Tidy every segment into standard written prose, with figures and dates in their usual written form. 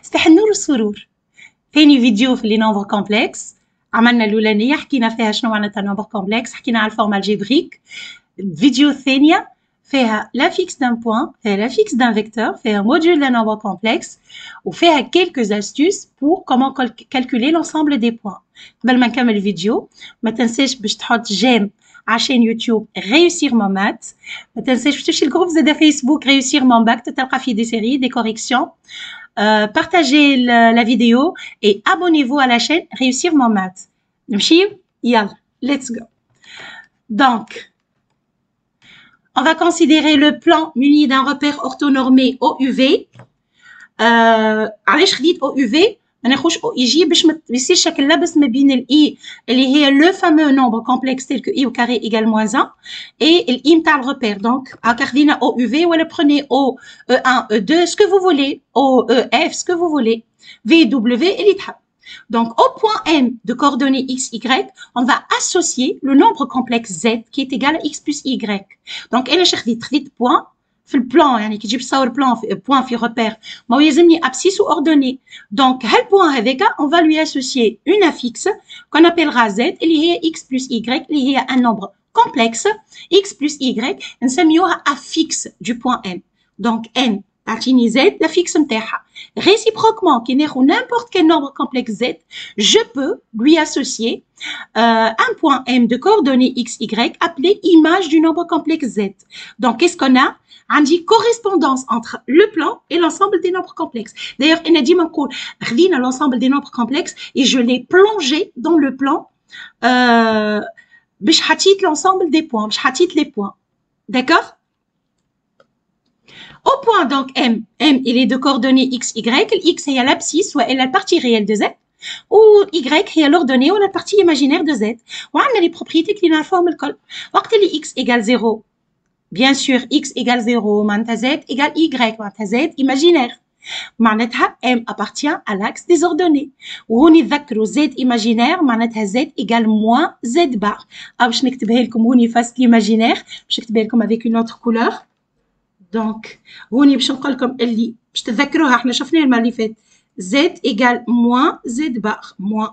صباح النور والسرور. ثاني فيديو في لي نومبر كومبلكس. عملنا الاولانيه حكينا فيها شنو معناتها نومبر كومبلكس، حكينا على الفورم الجبريك. الفيديو الثانيه فيها لا فيكس دان بوين، فيها لا فيكس دان فيكتور، فيها موديول دان نومبر كومبلكس، وفيها كيلكوز استوس بور كومون كالكولي لونسامبل دي بوين. قبل ما نكمل الفيديو ما تنساش باش تحط جيم عشان يوتيوب ريوسير مون مات. ما تنساش باش تمشي الجروب زاده فيسبوك ريوسير مون باك، تلقى فيه دي سيري دي كوريكسيون. Partagez la vidéo et abonnez-vous à la chaîne Réussir mon maths. نمشيو يلا let's go. Donc on va considérer le plan muni d'un repère orthonormé OUV. علاش خديت OUV؟ ما ناخذش OIG باش ما يصير شكل لبس ما بين الاي اللي هي لو فامو نومبر كومبلكس تيل كو اي au carré égale moins 1 et الاي نتاع الريبير. دونك هاكا خدينا OUV ولا prenez O E1 E2 ce que vous voulez, OEF ce que vous voulez, VW اللي تحب. Donc au point M de coordonnées x, y, on va associer le nombre complexe z qui est égal à x plus y. Donc انا خديت point في البلان، يعني كي تجيب تصور بوان في repère ما هو يلزمني abscisse ou ordonnée. Donc هالبوان هذاك on va lui associer une affixe qu'on appellera z اللي هي x plus y اللي هي un nombre complexe x plus y نسميوها affixe du point M. Donc n تعطيني z l'affixe نتاعها. Réciproquement كي ناخذ n'importe quel nombre complexe z je peux lui associer un point M de coordonnées x, y appelé image du nombre complexe z. Donc qu'est-ce qu'on a? On dit correspondance entre le plan et l'ensemble des nombres complexes. D'ailleurs, on a dit l'ensemble des nombres complexes et je l'ai plongé dans le plan. Je vais l'ensemble des points, je vais les points. D'accord? Au point donc M, il est de coordonnées x, y. X est l'abscisse, soit la partie réelle de z. Ou y est l'ordonnée ou la partie imaginaire de z. On a les propriétés qui l'informent le col. Quand x égale 0, bien sûr, x égale 0, معناتها z égale y, معناتها z imaginaire. معناتها m appartient à l'axe des ordonnées. وهوني نذكروا z imaginaire معناتها z égale moins z bar. باش نكتبها لكم هوني face l'imaginaire، باش نكتبها لكم avec une autre couleur. Donc هوني باش نقول لكم اللي باش تتذكروها احنا شفناها المره اللي فاتت. z égale moins z bar. moins.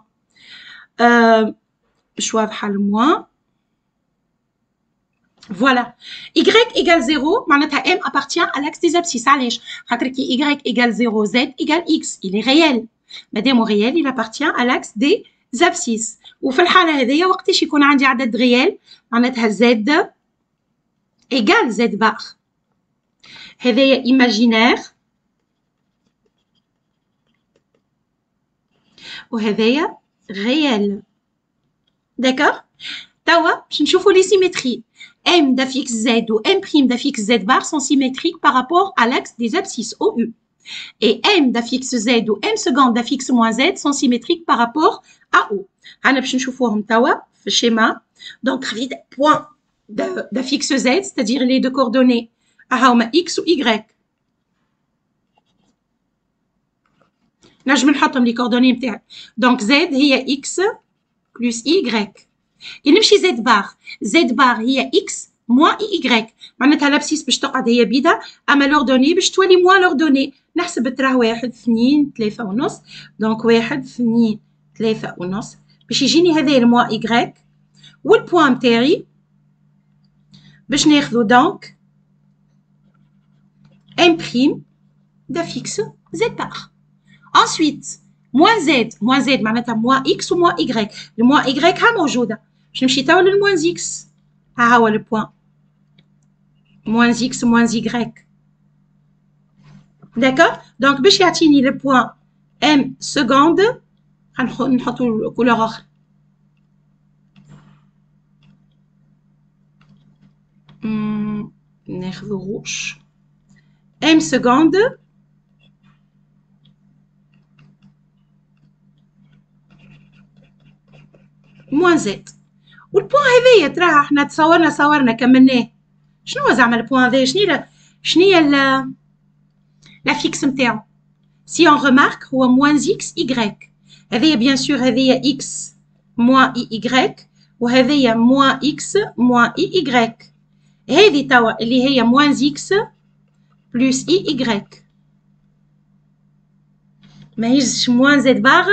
باش واضحه moins. Voilà. Y égale 0, معناتها M appartient à l'axe des abscisses. علاش؟ خاطر كي Y égale 0, Z égale X. Il est réel. مادام réel, il appartient à l'axe des abscisses. وفي الحالة هذيا وقتاش يكون عندي عدد ريال معناتها Z égale Z bar. هذايا imaginaire وهذايا réel. D'accord? توا باش نشوفوا les symétries. M d'affixe Z ou M' d'affixe Z bar sont symétriques par rapport à l'axe des abscisses OU. Et M d'affixe Z ou M seconde d'affixe moins Z sont symétriques par rapport à O. أنا باش نشوفوهم توا في الشيما. Donc خديت point d'affixe Z, c'est-à-dire les deux coordonnées هاهما X و Y. نجم نحطهم les coordonnées نتاعي. Donc Z هي X plus Y. كي نمشي زد بار، زد بار هي اكس موان اي ايكغيك، معناتها لابسيس باش تقعد هي بيدا، اما لوردوني باش تولي موان لوردوني. نحسب تراه 1 2 3 ونص، دونك 1 2 3 ونص باش يجيني هذايا الموان ايكغيك، والبوان نتاعي باش ناخذو دونك ام بريم دافيكس زد بار. انسويت موان زد معناتها موان اكس وموان ايكغيك، الموان ايكغيك ها موجوده. باش نمشي توا للموان زيكس، ها هو البوان موان زيكس موان زيغريك. داكور؟ دونك باش يعطيني البوان ام سكوند نحطو كولور اخر. ناخذو روج. ام سكوند موان زد. والبوان هذايا تراها احنا صورنا كملناه. شنو هو زعما البوان هذايا؟ شنيا لافيكس نتاعو؟ سي اون ريمارك هو موان اكس ايكغيك. هذايا بيان سور هذايا اكس موان اي ايكغيك، وهذايا موان اكس موان اي ايكغيك. هذه توا اللي هي موان اكس بلس اي ايكغيك. ماهيش moins z bar.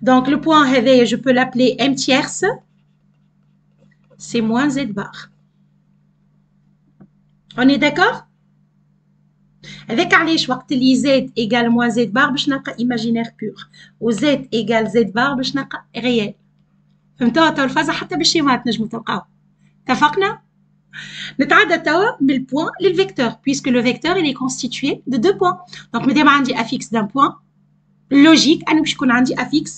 Donc le point هذايا je peux l'appeler m tierce. C'est moins z bar. On est d'accord? هذاك علاش وقت اللي z égale moins z bar باش نلقى imaginaire pur و z égale z bar باش نلقى réel. فهمتوها تو الفازة حتى بالشيمات نجمو تلقاو. اتفقنا؟ نتعدى توا من البوان للفيكتور puisque le vecteur il est constitué de deux points. Donc مادام عندي affixe d'un point logique أنا باش يكون عندي affixe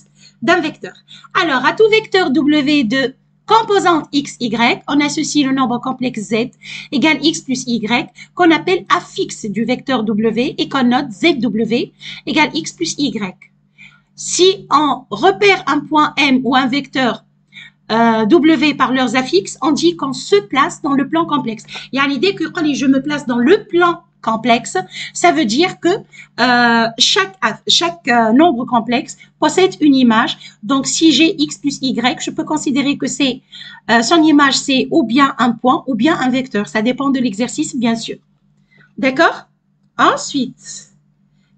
d'un vecteur. Alors à tout vecteur w de composante x, y, on associe le nombre complexe z égale x plus y qu'on appelle affixe du vecteur w et qu'on note zw égale x plus y. Si on repère un point m ou un vecteur w par leurs affixes, on dit qu'on se place dans le plan complexe. Yani dès que je me place dans le plan complexe, ça veut dire que chaque nombre complexe possède une image. Donc, si j'ai x plus y, je peux considérer que c'est son image, c'est ou bien un point ou bien un vecteur. Ça dépend de l'exercice, bien sûr. D'accord? Ensuite,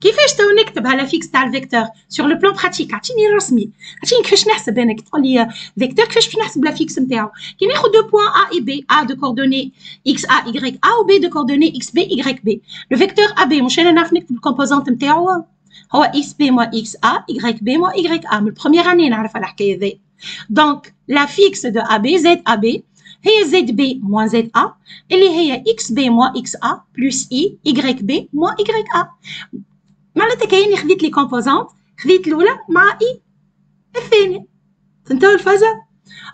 كيفاش تو نكتب على فيكس تاع الفيكتور sur le plan pratique عطيني الرسمي عطيني كيفاش نحسب انا كي تقول لي فيكتور كيفاش باش نحسب لا فيكس نتاعو كي ناخذ دو بوين A et B A de coordonnées x A y A و B de coordonnées x B y B le vecteur AB مش انا نعرف نكتب الكومبوزونت نتاعو هو x B moins x A y B moins y A من البروميير اني نعرف على الحكايه ذي دونك لا فيكس دو AB z AB هي ZB moins ZA اللي هي XB moins XA plus YB moins YA معناتها كاين خديت لي كومبوزونت خديت الاولى مع اي الثانيه فهمتوا الفازه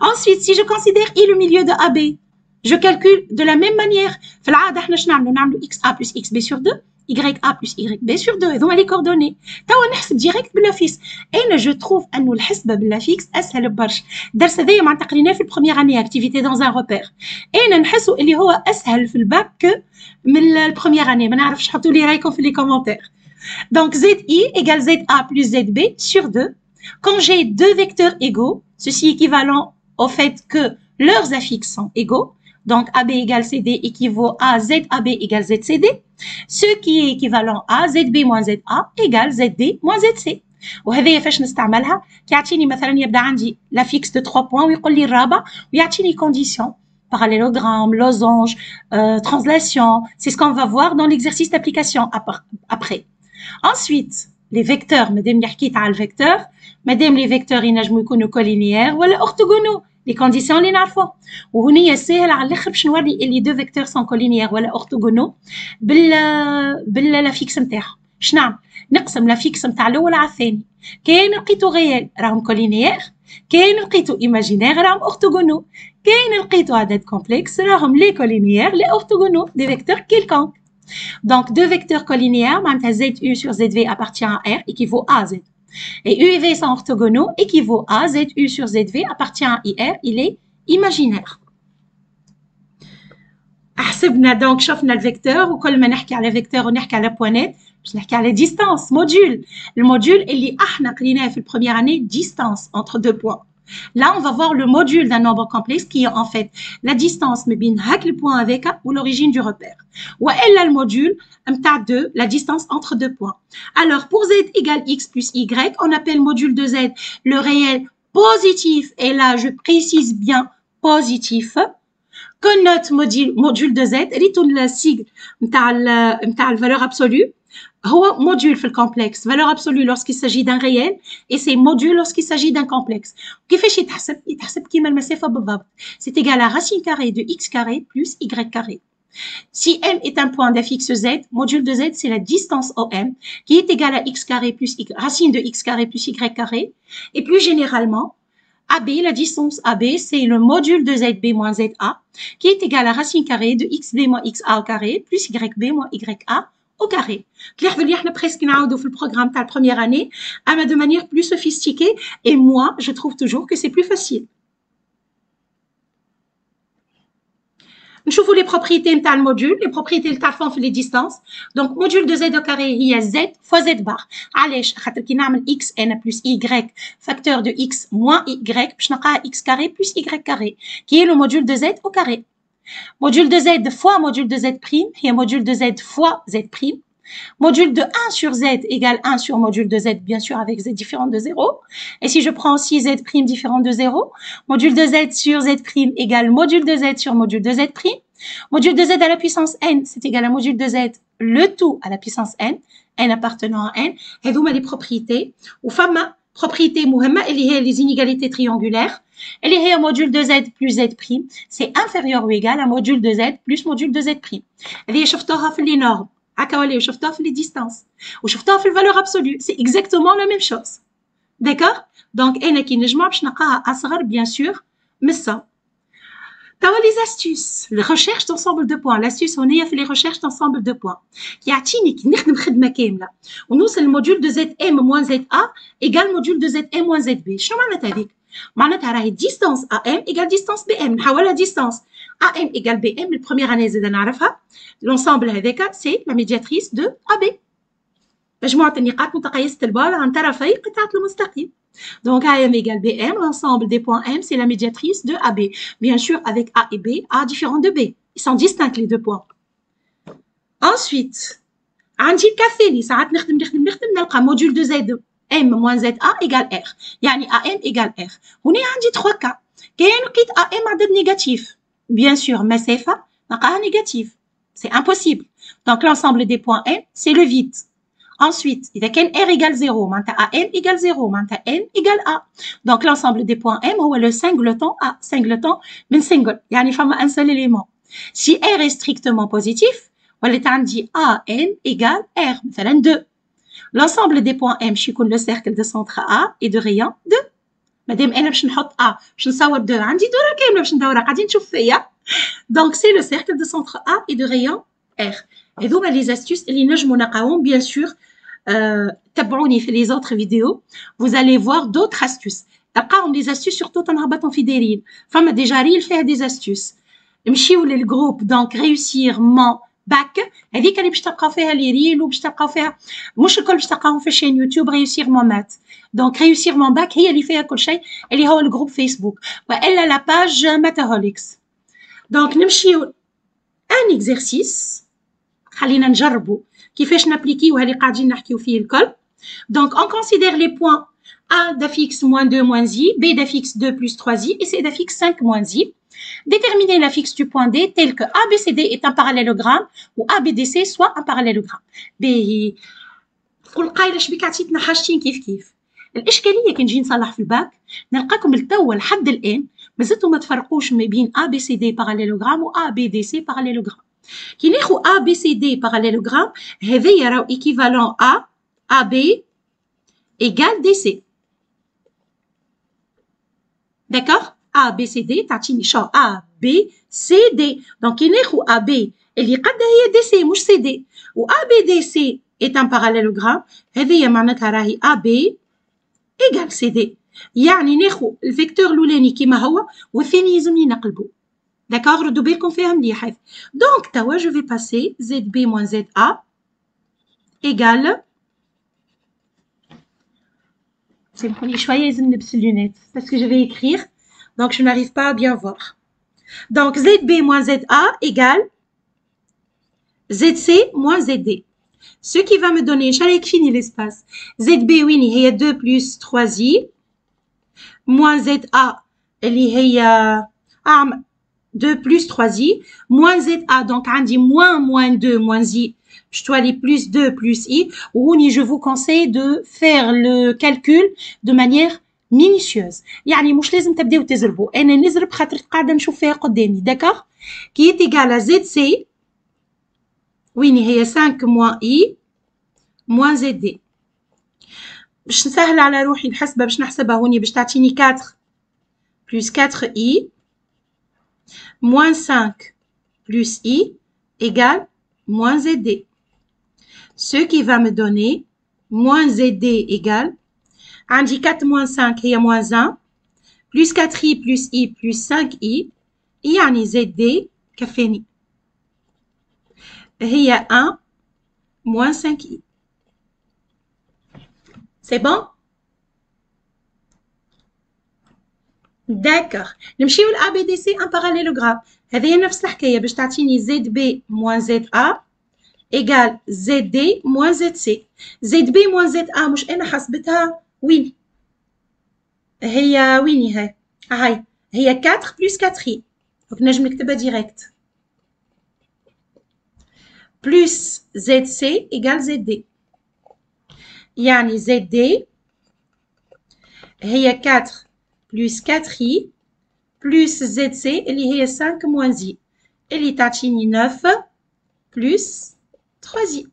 ensuite si je considère i le milieu de AB je calcule de la même manière في العاده احنا شنو نعملوا XA plus XB sur 2 YA plus YB sur 2 هذوما لي كوردوني توا نحسب ديريكت باللافيكس انا جو تروف انه الحسبه باللافيكس اسهل برشا الدرس هذايا معناتها قريناه في البروميير اني اكتيفيتي دون ان روبير انا نحسوا اللي هو اسهل في الباك من البروميير اني ما نعرفش حطوا لي رايكم في لي كومونتير. Donc, ZI égale ZA plus ZB sur 2. Quand j'ai deux vecteurs égaux, ceci équivalent au fait que leurs affixes sont égaux. Donc, AB égale CD équivaut à ZAB égale ZCD. Ce qui est équivalent à ZB moins ZA égale ZD moins ZC. وهذه فاش نستعملها كيعطيني مثلا يبدا عندي l'affixe de 3 points ويقول لي الرابع ويعطيني condition parallélogramme, losange, translation. C'est ce qu'on va voir dans l'exercice d'application après. Ensuite, les vecteurs, madame نحكيت على الفيكتور, madame les vecteurs ينجموا يكونوا collinéaires ولا orthogonaux. Les conditions اللي نعرفوها. وهنا سهل على الاخر باش نوري اللي دو فيكتور سون collinéaires ولا orthogonaux بالافيكس نتاعهم. باش نعمل؟ نقسم الافيكس نتاع الاول على الثاني. كاين لقيتو غيال راهم collinéaires, كاين لقيتو imaginaire راهم orthogonaux, كاين لقيتو عدد كومبلكس راهم لي collinéaires لي orthogonaux des vecteurs quelconques. Donc, deux vecteurs collinéaires, ZU sur ZV appartient à R, équivaut à Z. Et U et V sont orthogonaux, équivaut à ZU sur ZV appartient à IR, il est imaginaire. حسبنا donc شفنا الفيكتور وكل ما نحكي على فيكتور ونحكي على بوانات باش نحكي على ديستانس موديول الموديول اللي احنا قريناه في البروميير اني ديستانس entre deux points. Là, on va voir le module d'un nombre complexe qui est en fait la distance entre le point avec ou l'origine du repère. Ou elle a le module de la distance entre deux points. Alors, pour z égale x plus y, on appelle module de z le réel positif. Et là, je précise bien positif. Connote module de z, retourne le sigle de valeur absolue. هو module في الكومبلكس valeur absolue lorsqu'il s'agit d'un réel et c'est module lorsqu'il s'agit d'un complexe. كيفاش يتحسب كيما المسافة بالضبط. C'est égal à racine carrée de x carré plus y carré. Si m est un point d'affixe z, module de z c'est la distance OM qui est égale à x carré plus racine de x carré plus y carré. Et plus généralement, AB, la distance AB, c'est le module de ZB moins ZA qui est égal à racine carrée de XB moins XA au carré plus YB moins YA au carré. Claire veut dire presque le programme de la première année, de manière plus sophistiquée. Et moi, je trouve toujours que c'est plus facile. نشوفوا les propriétés نتاع الموديول les propriétés اللي تعرفوهم في les distances. Donc module de z au carré هي z fois z bar. علاش؟ خاطر كي نعمل x n plus y facteur de x moins y باش نلقاها x carré plus y carré qui est le module de z au carré. Module de Z fois module de Z prime, il y a module de Z fois Z prime. Module de 1 sur Z égale 1 sur module de Z, bien sûr, avec Z différent de 0. Et si je prends aussi Z prime différent de 0, module de Z sur Z prime égale module de Z sur module de Z prime. Module de Z à la puissance N, c'est égal à module de Z, le tout à la puissance N, N appartenant à N. Et donc, les propriétés. Ou femme, propriété مهمة, اللي هي les inégalités triangulaires. اللي هي module de Z plus Z prime, c'est inférieur ou égal à module de Z plus module de Z prime. اللي هي شفتوها في les normes. هكا ولا شفتوها في les distances. وشفتوها في الvaleur absolue. C'est exactement la même chose. D'accord? Donc, أنا كي نجمع باش نلقاها أصغر bien sûr من ça. T'as les astuces, les recherches d'ensemble de points. L'astuce, on est fait les recherches d'ensemble de points. Qui a tini qui n'خدم خدمة كاملة. ونوصل c'est le module de ZM moins ZA égale module de ZM moins ZB. شنو معناتها هذيك؟ معناتها راهي distance AM égale distance BM. نحولها distance AM égale BM. البروميير année زاد نعرفها. L'ensemble هذاك c'est la médiatrice de AB. مجموعة النقاط متقيسة البعد عن طرفي قطعة المستقيم. Donc, AM égale BM, l'ensemble des points M, c'est la médiatrice de AB. Bien sûr, avec A et B, A différent de B. Ils sont distincts, les deux points. Ensuite, عندي الكافيلي ساعات نخدم نلقى module de Z M moins ZA égale R. يعني AM égale R. هنا عندي 3 cas. كاين لقيت AM عدد négatif. Bien sûr, مسافة نلقاها négatif. C'est impossible. Donc, l'ensemble des points M, c'est le vide. Ensuite, إذا كان R égale 0, معناتها AM égale 0, معناتها N égale A. Donc, l'ensemble des points M هو le singleton A. Singleton من single. يعني فما un seul élément. Si R est strictement positif, ولات عندي A, N égale R. مثلا 2. L'ensemble des points M يكون le cercle de centre A et de rayon 2. مادام أنا باش نحط A باش نصور 2 عندي دورة كاملة باش ندورها قاعدين نشوف فيا. Donc, c'est le cercle de centre A et de rayon R. Et donc, les astuces, اللي نجمو نلقاوهم bien sûr. تابعوني في les autres vidéos, vous allez voir d'autres astuces. تلقاهم les astuces surtout تنهبطهم في دايرين. فما ديجا ريل فيها des astuces. نمشيو للجروب دونك réussir mon bac. هذيك اللي باش تلقاو فيها لي ريل وباش تلقاو فيها مش الكل باش تلقاوهم في الشين يوتيوب réussir mon math. دونك réussir mon bac هي اللي فيها كل شيء اللي هو الجروب فيسبوك والا لا باج ماثهوليكس. دونك نمشيو ان exercice خلينا نجربوا كيفاش نابليكيو اللي قاعدين نحكيو فيه الكل. Donc, on considère les points A d'affixe moins 2 moins I, B d'affixe 2 plus 3I et C d'affixe 5 moins I. Déterminer l'affixe du point D tel que ABCD est un parallélogramme ou ABDC soit un parallélogramme. باهي كل قايله شبيك عطيتنا حاجتين كيف الاشكاليه كي نجي نصلح في الباك نلقاكم التوا لحد الان مازلتوا ما تفرقوش ما بين ABCD parallélogramme و ABDC parallélogramme. كي ناخذ A B C D parallélogramme هذايا راهو équivalent à AB égale DC. D'accord? A B C D تعطيني شو A B C D. Donc كي ناخذ AB اللي قدها هي DC مش CD و ABDC est un parallélogramme هذايا معناتها راهي AB égale CD. يعني ناخذ الفيكتور الاولاني كيما هو والثاني يلزمني نقلبه. D'accord, ردوا بالكم فيها مليح. Donc, توا je vais passer ZB moins ZA égale. سامحوني شوية لازم نلبس اللونات parce que je vais écrire donc je n'arrive pas à bien voir. Donc, ZB moins ZA égale ZC moins ZD. Ce qui va me donner, j'allais finir l'espace. ZB ويني هي 2 plus 3i moins ZA اللي هي 2 plus 3i, moins ZA, donc on dit moins 2, moins i, je dois aller plus 2, plus i, ou je vous conseille de faire le calcul de manière minutieuse. يعني مش لازم تبداو تزربوا، أنا نزرب خاطر قاعدة نشوف فيها قدامي، d'accord? Qui est égal à ZC, وين هي 5 moins i, moins ZD. باش نسهل على روحي الحسبة باش نحسبها هوني باش تعطيني 4 plus 4i, moins 5 plus i égale moins zd. Ce qui va me donner moins zd égale, on dit 4 moins 5 il y a moins 1, plus 4i plus i plus 5i, يعني zd كفاني. هي 1 moins 5i. C'est bon? D'accord. نمشيو ل ABDC un parallélogramme. هذه هي نفس الحكاية باش تعطيني ZB moins ZA égale ZD moins ZC. ZB moins ZA مش أنا حسبتها وين؟ هي وين هاي؟ هاي هي 4 plus 4i. Donc نجم نكتبها direct. Plus ZC égale ZD. يعني ZD هي 4 plus 4i plus ZC اللي هي 5 moins i اللي تعطيني 9 plus 3i.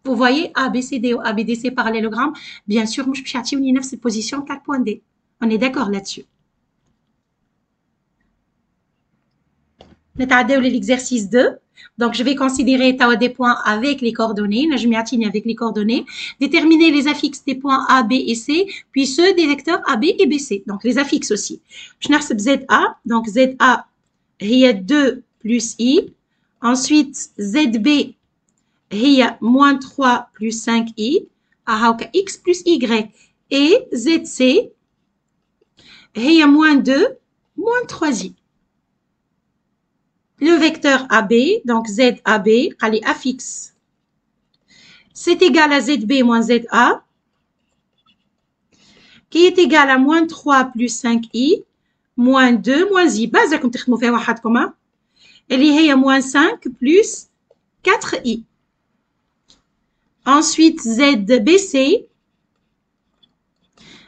Vous voyez ABCD ou ABDC parallélogramme, bien sûr مش باش يعطيوني نفس البوزيشن 4 point D. On est d'accord là-dessus. نتعداو l'exercice 2. Donc, je vais considérer des points avec les coordonnées. Je m'y avec les coordonnées. Déterminer les affixes des points A, B et C, puis ceux des vecteurs AB et BC. Donc, les affixes aussi. Je n'ai ZA. Donc, ZA, il y a 2 plus I. Ensuite, ZB, il y a moins 3 plus 5I. X plus Y. Et ZC, il y a moins 2, moins 3I. Le vecteur AB, donc ZAB, allez, affixe, c'est égal à ZB moins ZA, qui est égal à moins 3 plus 5i, moins 2 moins i. Base, comme tu as fait comment? Elle est moins 5 plus 4i. Ensuite, ZBC,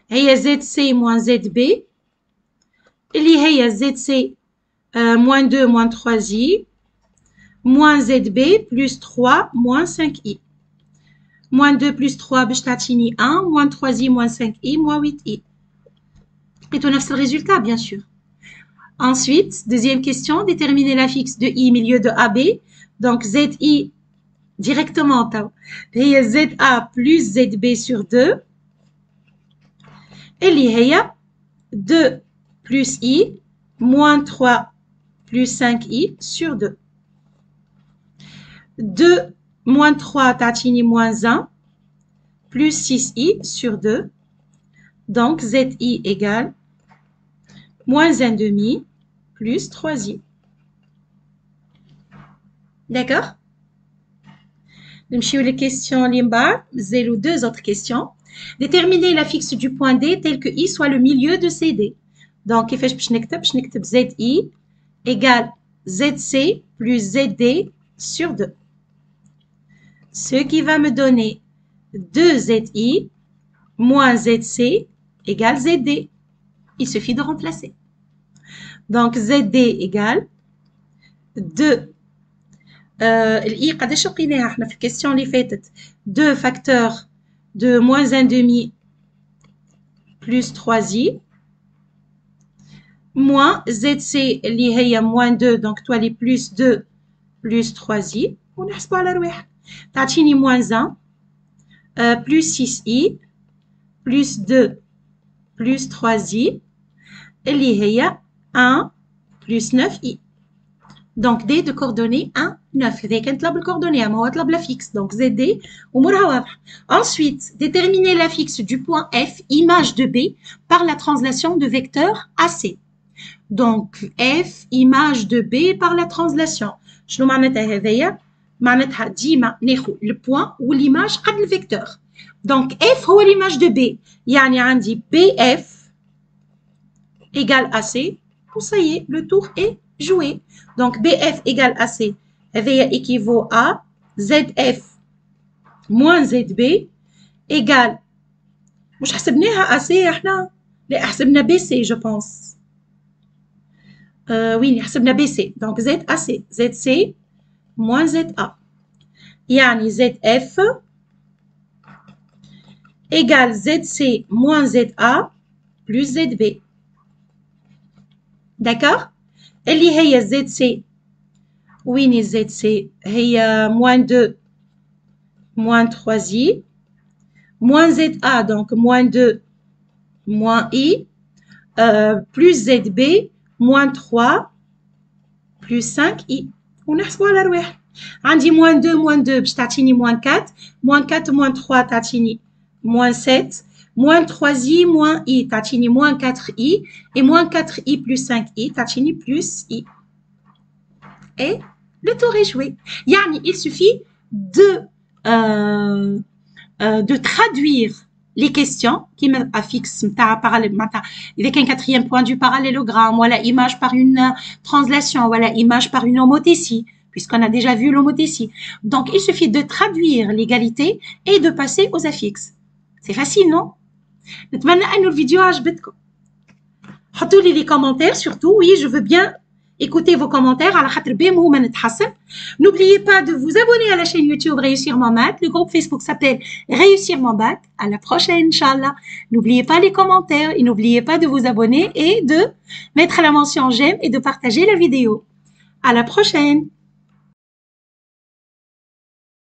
هي ZC moins ZB, اللي هي ZC moins 2 moins 3i, moins ZB plus 3 moins 5i. Moins 2 plus 3 باش تعطيني 1, moins 3i moins 5i, moins 8i. Et on a ce résultat, bien sûr. Ensuite, deuxième question, déterminer l'affixe de i milieu de AB. Donc, ZI directement, هي ZA plus ZB sur 2. اللي هي 2 plus i moins 3 plus 5i sur 2. 2 moins 3 تعطيني moins 1 plus 6i sur 2. Donc, ZI égale moins 1 demi plus 3i. D'accord? نمشيو les questions اللي من بعد. زيرو 2 autres questions. Déterminer l'affixe du point D tel que I soit le milieu de CD. Donc, كيفاش باش نكتب؟ باش نكتب ZI égale ZC plus ZD sur 2. Ce qui va me donner 2ZI moins ZC égale ZD. Il suffit de remplacer. Donc, ZD égale 2. الإي قداش لقيناها احنا في الكيستيون اللي فاتت 2 facteurs de moins 1 demi plus 3i moins ZC اللي هي moins 2 donc toi les plus 2 plus 3i ونحسبوا على رواحنا تعطيني moins 1 plus 6i plus 2 plus 3i اللي هي 1 plus 9i. Donc, D de coordonnées 1, 9. إذا كان طلب الكوردونية ما هو طلب l'affixe. Donc, ZD ومورها واضح. Ensuite, déterminer l'affixe du point F, image de B, par la translation de vecteur AC. Donc, F, image de B par la translation. شنو معناتها هذايا؟ معناتها ديما ناخذ البوان والإيماج قبل الفيكتور. Donc, F هو l'image de B. يعني عندي BF égale AC. Ou ça y est, le tour est joué. Donc, BF égale AC, équivaut à ZF moins ZB égale, مش حسبناها AC احنا؟ لا حسبنا BC je pense. Oui, حسبنا BC. Donc, ZAC, ZC moins ZA. يعني ZF égale ZC moins ZA plus ZB. D'accord? اللي هي ZC وين ZC هي moins 2 moins 3i moins ZA donc moins 2 moins i plus ZB moins 3 plus 5i ونحسبوا على رواح عندي moins 2 باش تعطيني moins 4 moins 4 moins 3 تعطيني moins 7 moins 3i moins i, تعطيني moins 4i, et moins 4i plus 5i, تعطيني plus i. Et le tour est joué. Yani, il suffit de traduire les questions qui m'affichent avec un quatrième point du parallélogramme, ou la image par une translation, ou la image par une homothétie, puisqu'on a déjà vu l'homothétie. Donc, il suffit de traduire l'égalité et de passer aux affixes. C'est facile, non? نتمنى انه الفيديو عجبتكم. حطوا لي les commentaires surtout. Oui, je veux bien écouter vos commentaires على خاطر بهم هما نتحسن. N'oubliez pas de vous abonner à la chaîne YouTube Réussir mon maths. Le groupe Facebook s'appelle Réussir mon bac. À la prochaine, Inch'Allah. N'oubliez pas les commentaires et n'oubliez pas de vous abonner et de mettre la mention j'aime et de partager la vidéo. À la prochaine.